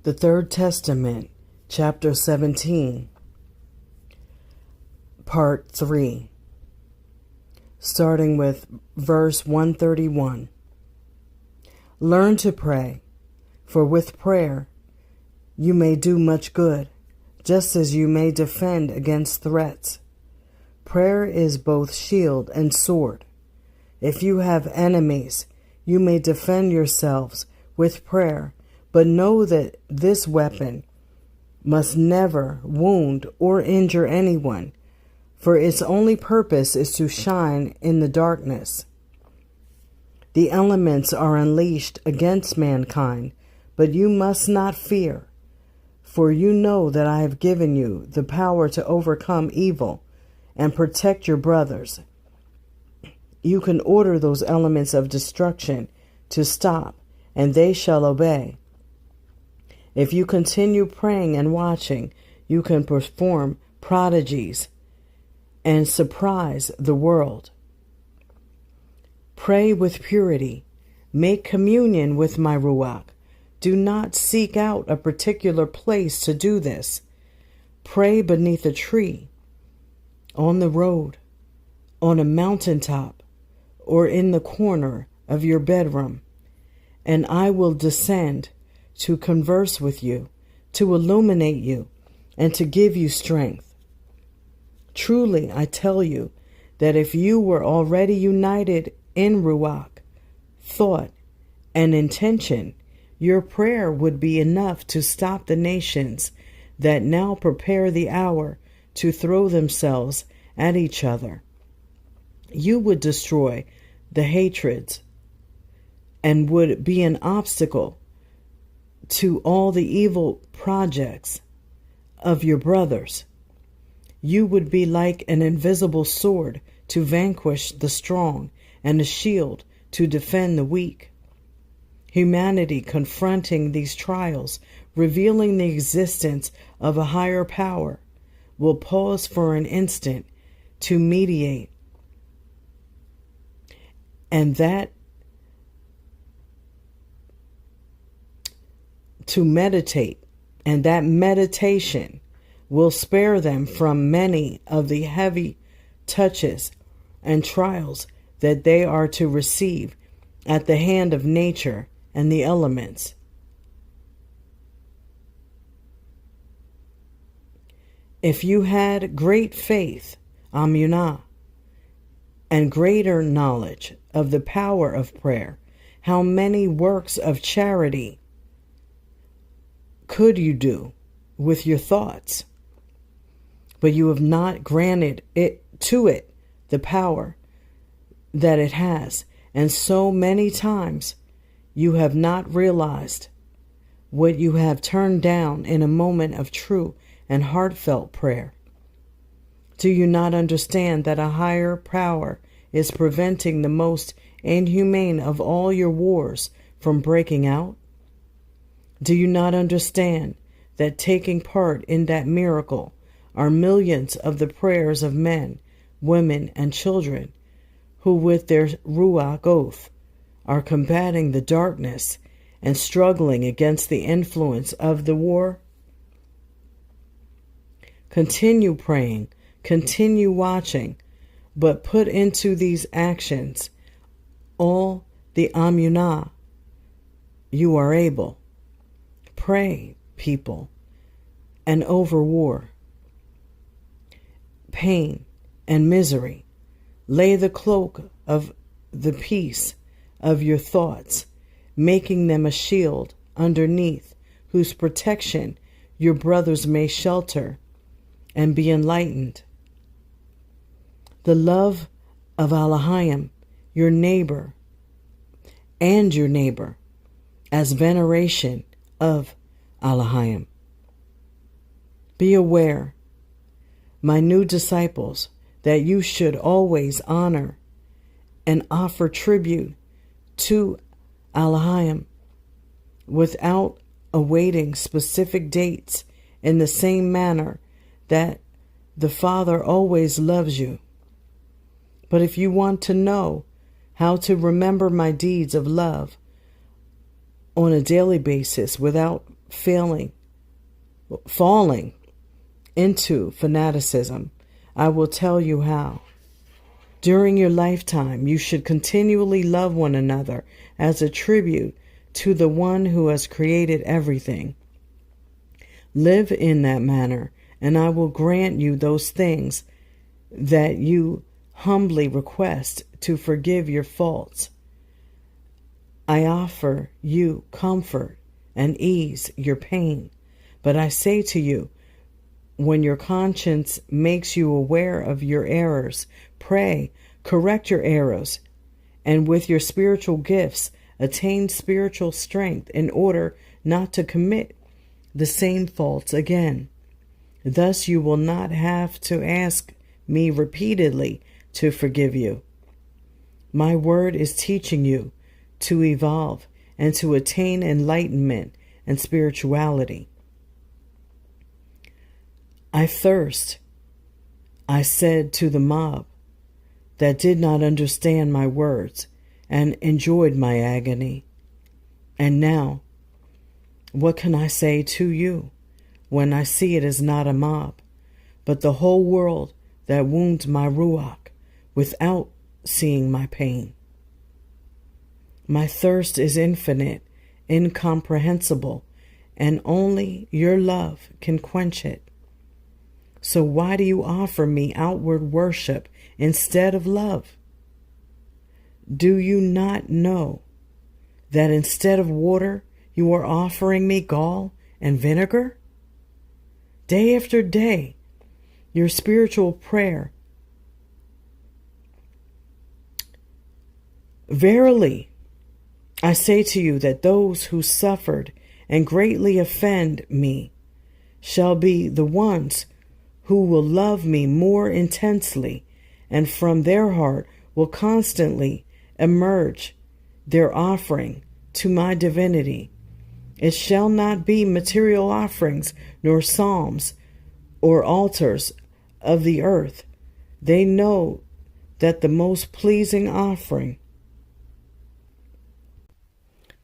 The Third Testament, Chapter 17, Part 3, starting with verse 131. Learn to pray, for with prayer you may do much good, just as you may defend against threats. Prayer is both shield and sword. If you have enemies, you may defend yourselves with prayer, but know that this weapon must never wound or injure anyone, for its only purpose is to shine in the darkness. The elements are unleashed against mankind, but you must not fear, for you know that I have given you the power to overcome evil and protect your brothers. You can order those elements of destruction to stop, and they shall obey. If you continue praying and watching, you can perform prodigies and surprise the world. Pray with purity. Make communion with my Ruach. Do not seek out a particular place to do this. Pray beneath a tree, on the road, on a mountaintop, or in the corner of your bedroom, and I will descend to converse with you, to illuminate you, and to give you strength. Truly, I tell you that if you were already united in Ruach, thought, and intention, your prayer would be enough to stop the nations that now prepare the hour to throw themselves at each other. You would destroy the hatreds and would be an obstacle to all the evil projects of your brothers. You would be like an invisible sword to vanquish the strong and a shield to defend the weak. Humanity confronting these trials, revealing the existence of a higher power, will pause for an instant to mediate, and that meditation will spare them from many of the heavy touches and trials that they are to receive at the hand of nature and the elements. If you had great faith, amunah, and greater knowledge of the power of prayer, how many works of charity could you do with your thoughts? But you have not granted it the power that it has, and so many times you have not realized what you have turned down in a moment of true and heartfelt prayer. Do you not understand that a higher power is preventing the most inhumane of all your wars from breaking out? Do you not understand that taking part in that miracle are millions of the prayers of men, women, and children who with their Ruach oath are combating the darkness and struggling against the influence of the war? Continue praying, continue watching, but put into these actions all the amunah you are able. Pray, people, and over war, pain, and misery. Lay the cloak of the peace of your thoughts, making them a shield underneath whose protection your brothers may shelter and be enlightened. The love of Elohim, your neighbor, as veneration of Elohim. Be aware, my new disciples, that you should always honor and offer tribute to Elohim without awaiting specific dates, in the same manner that the Father always loves you. But if you want to know how to remember my deeds of love on a daily basis without falling into fanaticism, I will tell you how. During your lifetime, you should continually love one another as a tribute to the one who has created everything. Live in that manner, and I will grant you those things that you humbly request to forgive your faults. I offer you comfort and ease your pain, but I say to you, when your conscience makes you aware of your errors, pray, correct your errors, and with your spiritual gifts, attain spiritual strength in order not to commit the same faults again. Thus you will not have to ask me repeatedly to forgive you. My word is teaching you to evolve and to attain enlightenment and spirituality. I thirst, I said to the mob that did not understand my words and enjoyed my agony. And now, what can I say to you when I see it as not a mob, but the whole world that wounds my ruach without seeing my pain? My thirst is infinite, incomprehensible, and only your love can quench it. So why do you offer me outward worship instead of love? Do you not know that instead of water, you are offering me gall and vinegar? Day after day, your spiritual prayer. Verily, I say to you that those who suffered and greatly offend me shall be the ones who will love me more intensely, and from their heart will constantly emerge their offering to my divinity. It shall not be material offerings, nor psalms, or altars of the earth. They know that the most pleasing offering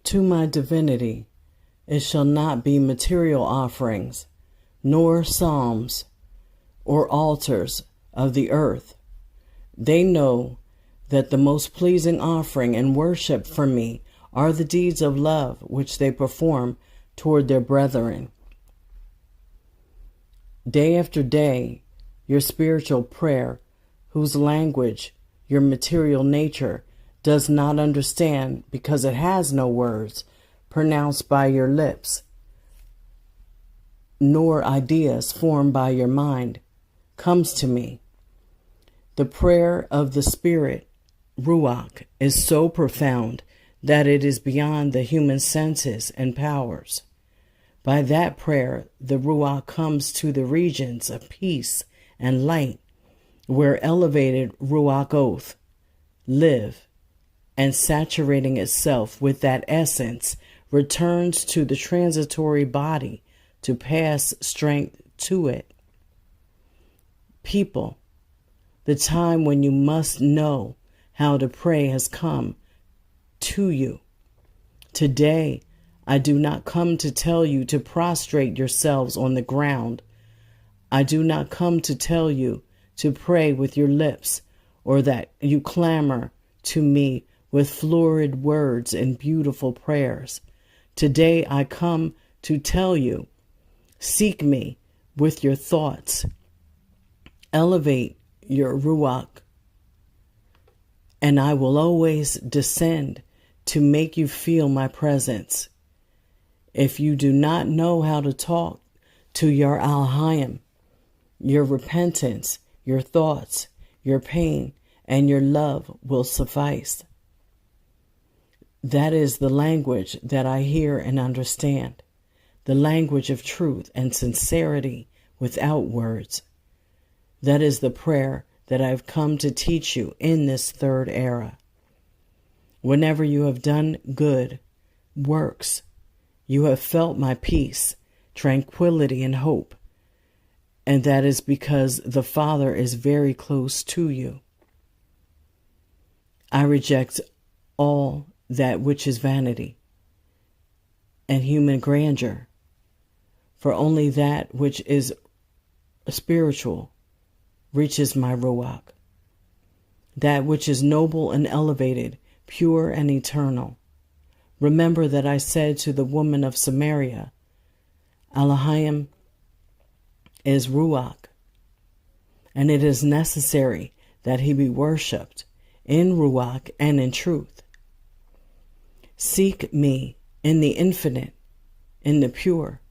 to my divinity, it shall not be material offerings, nor psalms, or altars of the earth. They know that the most pleasing offering and worship for me are the deeds of love which they perform toward their brethren. Day after day, your spiritual prayer, whose language your material nature does not understand because it has no words pronounced by your lips, nor ideas formed by your mind, comes to me. The prayer of the Spirit, Ruach, is so profound that it is beyond the human senses and powers. By that prayer, the Ruach comes to the regions of peace and light, where elevated Ruach oath live, and saturating itself with that essence, returns to the transitory body to pass strength to it. People, the time when you must know how to pray has come to you. Today, I do not come to tell you to prostrate yourselves on the ground. I do not come to tell you to pray with your lips, or that you clamor to me with florid words and beautiful prayers. Today I come to tell you, seek me with your thoughts. Elevate your Ruach, and I will always descend to make you feel my presence. If you do not know how to talk to your Al-Hayim, your repentance, your thoughts, your pain, and your love will suffice. That is the language that I hear and understand, the language of truth and sincerity without words. That is the prayer that I have come to teach you in this third era. Whenever you have done good works, you have felt my peace, tranquility, and hope. And that is because the Father is very close to you. I reject all that which is vanity and human grandeur for only that which is spiritual reaches my Ruach. That which is noble and elevated, pure and eternal. Remember that I said to the woman of Samaria, Elohim is Ruach, and it is necessary that he be worshipped in Ruach and in truth. Seek me in the infinite, in the pure,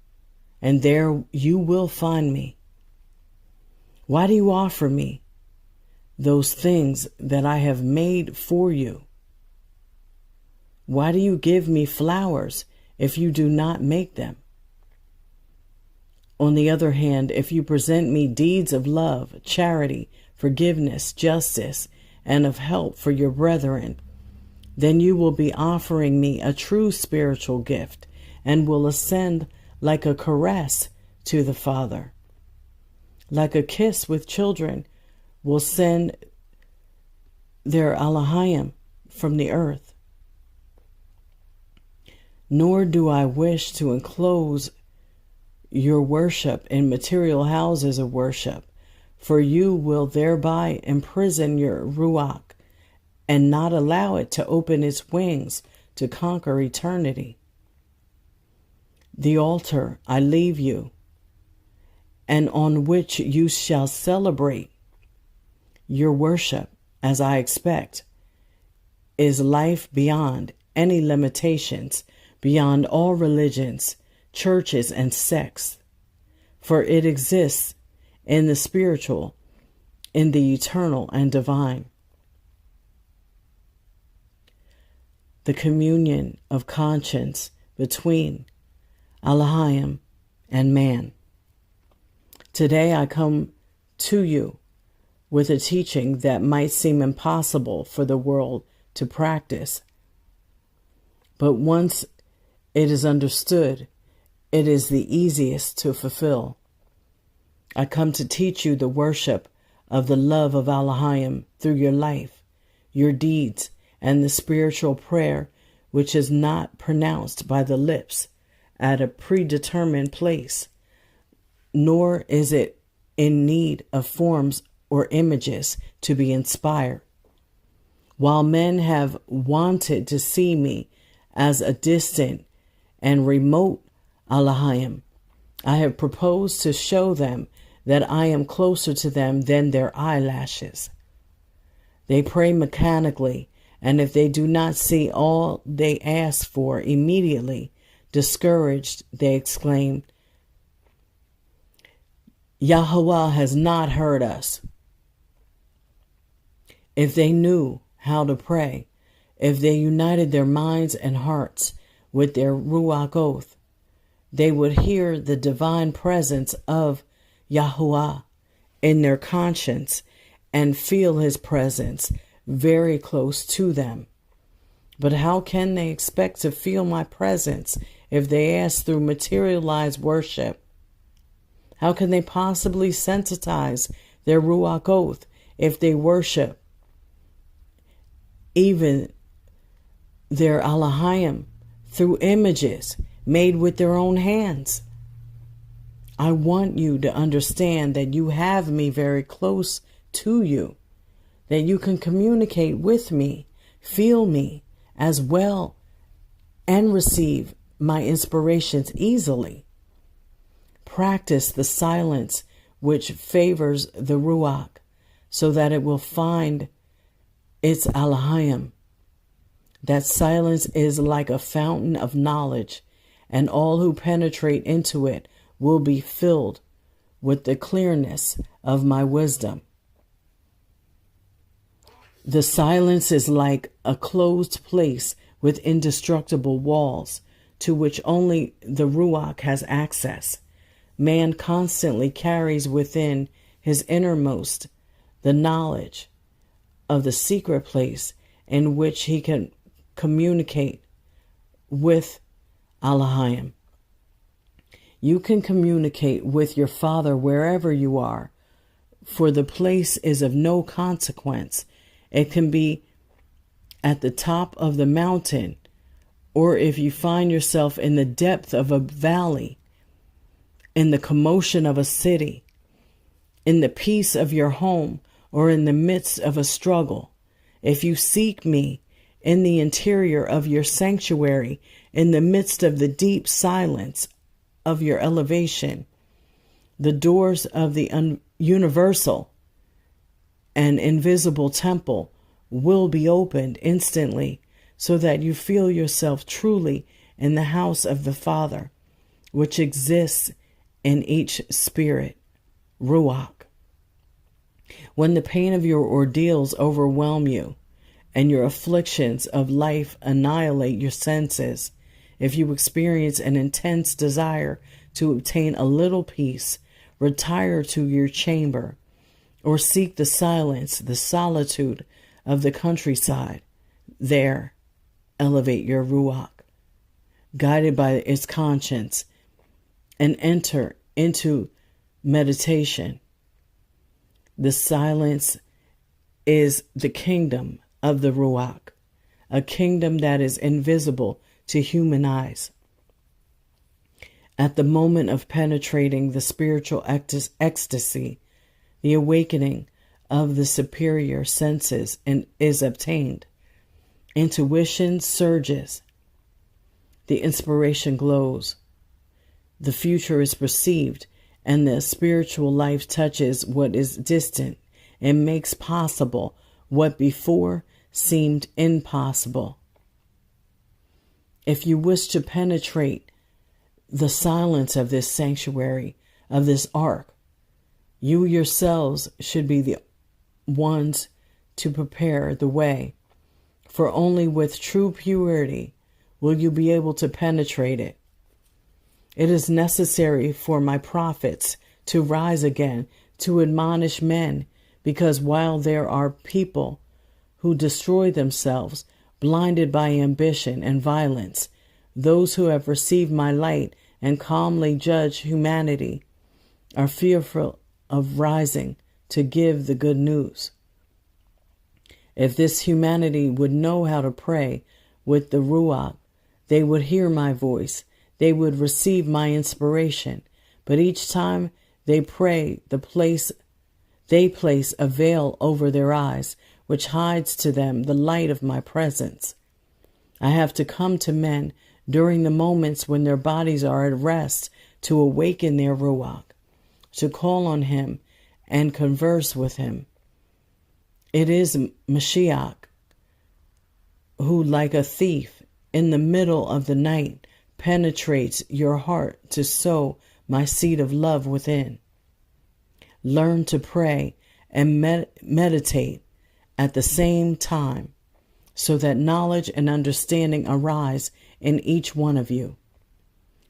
and there you will find me. Why do you offer me those things that I have made for you? Why do you give me flowers if you do not make them? On the other hand, if you present me deeds of love, charity, forgiveness, justice, and of help for your brethren, then you will be offering me a true spiritual gift and will ascend like a caress to the Father. Like a kiss with children will send their Elohim from the earth. Nor do I wish to enclose your worship in material houses of worship, for you will thereby imprison your Ruach and not allow it to open its wings to conquer eternity. The altar I leave you, and on which you shall celebrate your worship, as I expect, is life beyond any limitations, beyond all religions, churches, and sects, for it exists in the spiritual, in the eternal and divine. The communion of conscience between Elohim and man. Today I come to you with a teaching that might seem impossible for the world to practice. But once it is understood, it is the easiest to fulfill. I come to teach you the worship of the love of Elohim through your life, your deeds, and the spiritual prayer which is not pronounced by the lips at a predetermined place, nor is it in need of forms or images to be inspired. While men have wanted to see me as a distant and remote Elohim, I have proposed to show them that I am closer to them than their eyelashes. They pray mechanically, and if they do not see all they ask for immediately, discouraged, they exclaim, Yahweh has not heard us. If they knew how to pray, if they united their minds and hearts with their Ruach oath, they would hear the divine presence of Yahuwah in their conscience and feel his presence very close to them. But how can they expect to feel my presence if they ask through materialized worship? How can they possibly sensitize their Ruach oath if they worship even their Elohim through images made with their own hands? I want you to understand that you have me very close to you, that you can communicate with me, feel me as well, and receive my inspirations easily. Practice the silence which favors the Ruach, so that it will find its Elohim. That silence is like a fountain of knowledge, and all who penetrate into it will be filled with the clearness of my wisdom. The silence is like a closed place with indestructible walls to which only the Ruach has access. Man constantly carries within his innermost the knowledge of the secret place in which he can communicate with Elohim. You can communicate with your Father wherever you are, for the place is of no consequence. It can be at the top of the mountain, or if you find yourself in the depth of a valley, in the commotion of a city, in the peace of your home, or in the midst of a struggle. If you seek me in the interior of your sanctuary, in the midst of the deep silence of your elevation, the doors of the universal and invisible temple will be opened instantly, so that you feel yourself truly in the house of the Father, which exists in each spirit, Ruach. When the pain of your ordeals overwhelm you and your afflictions of life annihilate your senses, if you experience an intense desire to obtain a little peace, retire to your chamber or seek the silence, the solitude of the countryside. There, elevate your Ruach, guided by its conscience, and enter into meditation. The silence is the kingdom of the Ruach, a kingdom that is invisible to human eyes. At the moment of penetrating the spiritual ecstasy, the awakening of the superior senses is obtained. Intuition surges. The inspiration glows. The future is perceived, and the spiritual life touches what is distant and makes possible what before seemed impossible. If you wish to penetrate the silence of this sanctuary, of this ark, you yourselves should be the ones to prepare the way, for only with true purity will you be able to penetrate it. It is necessary for my prophets to rise again, to admonish men, because while there are people who destroy themselves, blinded by ambition and violence, those who have received my light and calmly judge humanity are fearful of rising to give the good news. If this humanity would know how to pray with the Ruach, they would hear my voice. They would receive my inspiration. But each time they pray, they place a veil over their eyes, which hides to them the light of my presence. I have to come to men during the moments when their bodies are at rest to awaken their Ruach, to call on him and converse with him. It is Mashiach who, like a thief in the middle of the night, penetrates your heart to sow my seed of love within. Learn to pray and meditate at the same time, so that knowledge and understanding arise in each one of you.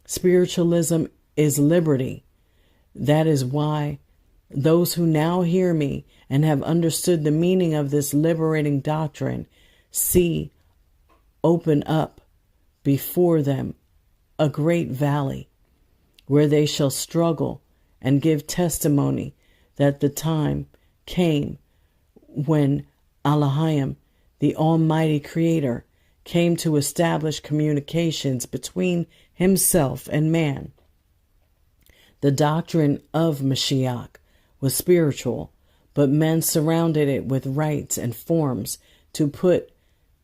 Spiritualism is liberty. That is why those who now hear me and have understood the meaning of this liberating doctrine see open up before them a great valley where they shall struggle and give testimony that the time came when Elohim, the Almighty Creator, came to establish communications between himself and man. The doctrine of Mashiach was spiritual, but men surrounded it with rites and forms to put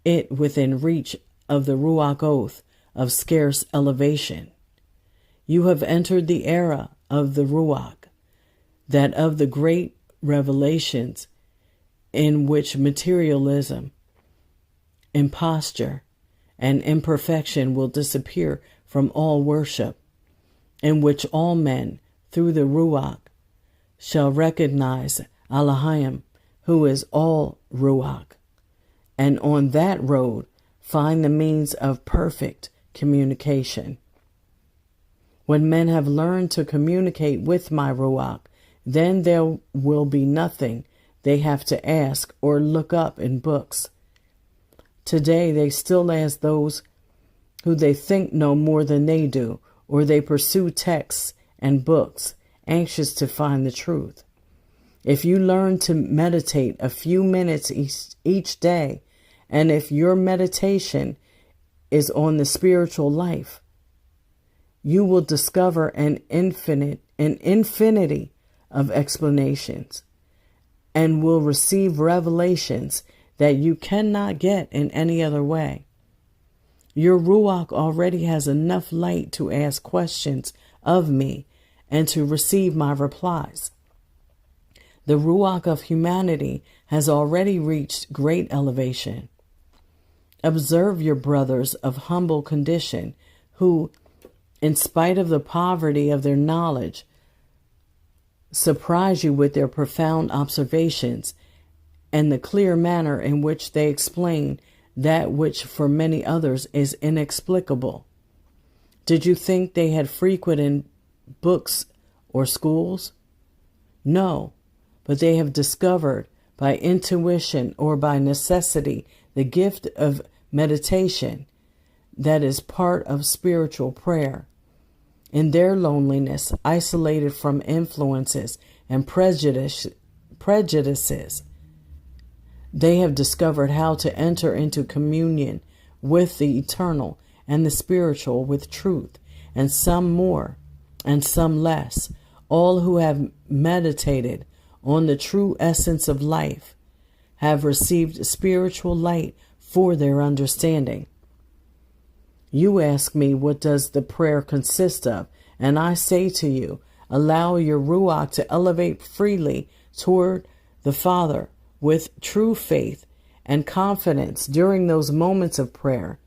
it within reach of the Ruach oath of scarce elevation. You have entered the era of the Ruach, that of the great revelations in which materialism, imposture, and imperfection will disappear from all worship, in which all men, through the Ruach, shall recognize Elohim, who is all Ruach, and on that road find the means of perfect communication. When men have learned to communicate with my Ruach, then there will be nothing they have to ask or look up in books. Today they still ask those who they think know more than they do, or they pursue texts and books, anxious to find the truth. If you learn to meditate a few minutes each day, and if your meditation is on the spiritual life, you will discover an infinity of explanations and will receive revelations that you cannot get in any other way. Your Ruach already has enough light to ask questions of me and to receive my replies. The Ruach of humanity has already reached great elevation. Observe your brothers of humble condition who, in spite of the poverty of their knowledge, surprise you with their profound observations and the clear manner in which they explain that which for many others is inexplicable. Did you think they had frequented books or schools? No, but they have discovered by intuition or by necessity the gift of meditation that is part of spiritual prayer. In their loneliness, isolated from influences and prejudices, they have discovered how to enter into communion with the eternal and the spiritual with truth, and some more and some less. All who have meditated on the true essence of life have received spiritual light for their understanding. You ask me, what does the prayer consist of? And I say to you, allow your Ruach to elevate freely toward the Father with true faith and confidence during those moments of prayer.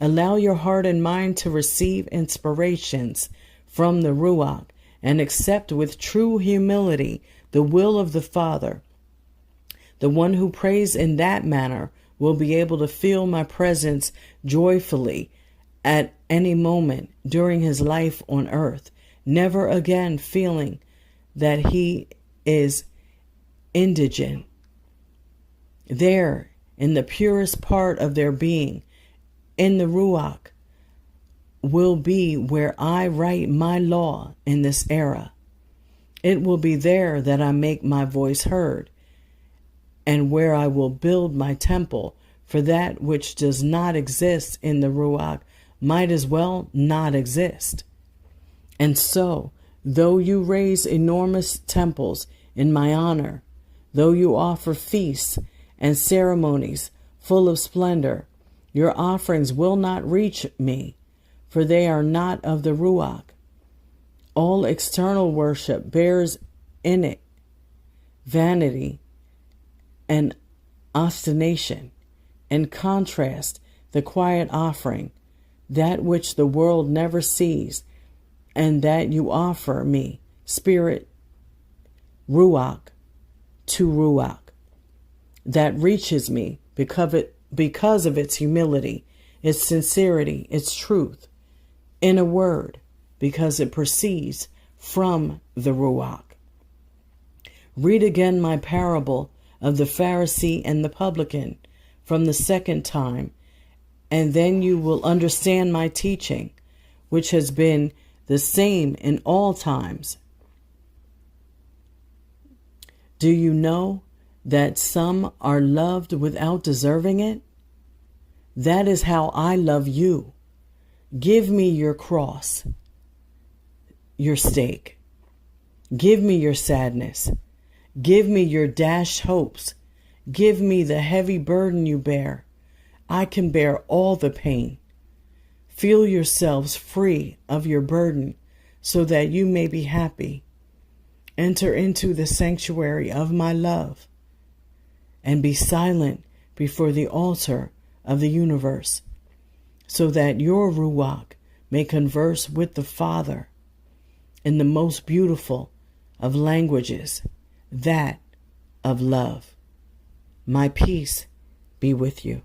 Allow your heart and mind to receive inspirations from the Ruach and accept with true humility the will of the Father. The one who prays in that manner will be able to feel my presence joyfully at any moment during his life on earth, never again feeling that he is indigent. There, in the purest part of their being, in the Ruach, will be where I write my law in this era. It will be there that I make my voice heard, and where I will build my temple, for that which does not exist in the Ruach might as well not exist. And so, though you raise enormous temples in my honor, though you offer feasts and ceremonies full of splendor, your offerings will not reach me, for they are not of the Ruach. All external worship bears in it vanity and ostentation. In contrast, the quiet offering, that which the world never sees, and that you offer me, spirit, Ruach, to Ruach, that reaches me because of its humility, its sincerity, its truth. In a word, because it proceeds from the Ruach. Read again my parable of the Pharisee and the publican from the second time, and then you will understand my teaching, which has been the same in all times. Do you know that some are loved without deserving it? That is how I love you. Give me your cross, your stake. Give me your sadness. Give me your dashed hopes. Give me the heavy burden you bear. I can bear all the pain. Feel yourselves free of your burden so that you may be happy. Enter into the sanctuary of my love and be silent before the altar of the universe so that your Ruach may converse with the Father in the most beautiful of languages, that of love. My peace be with you.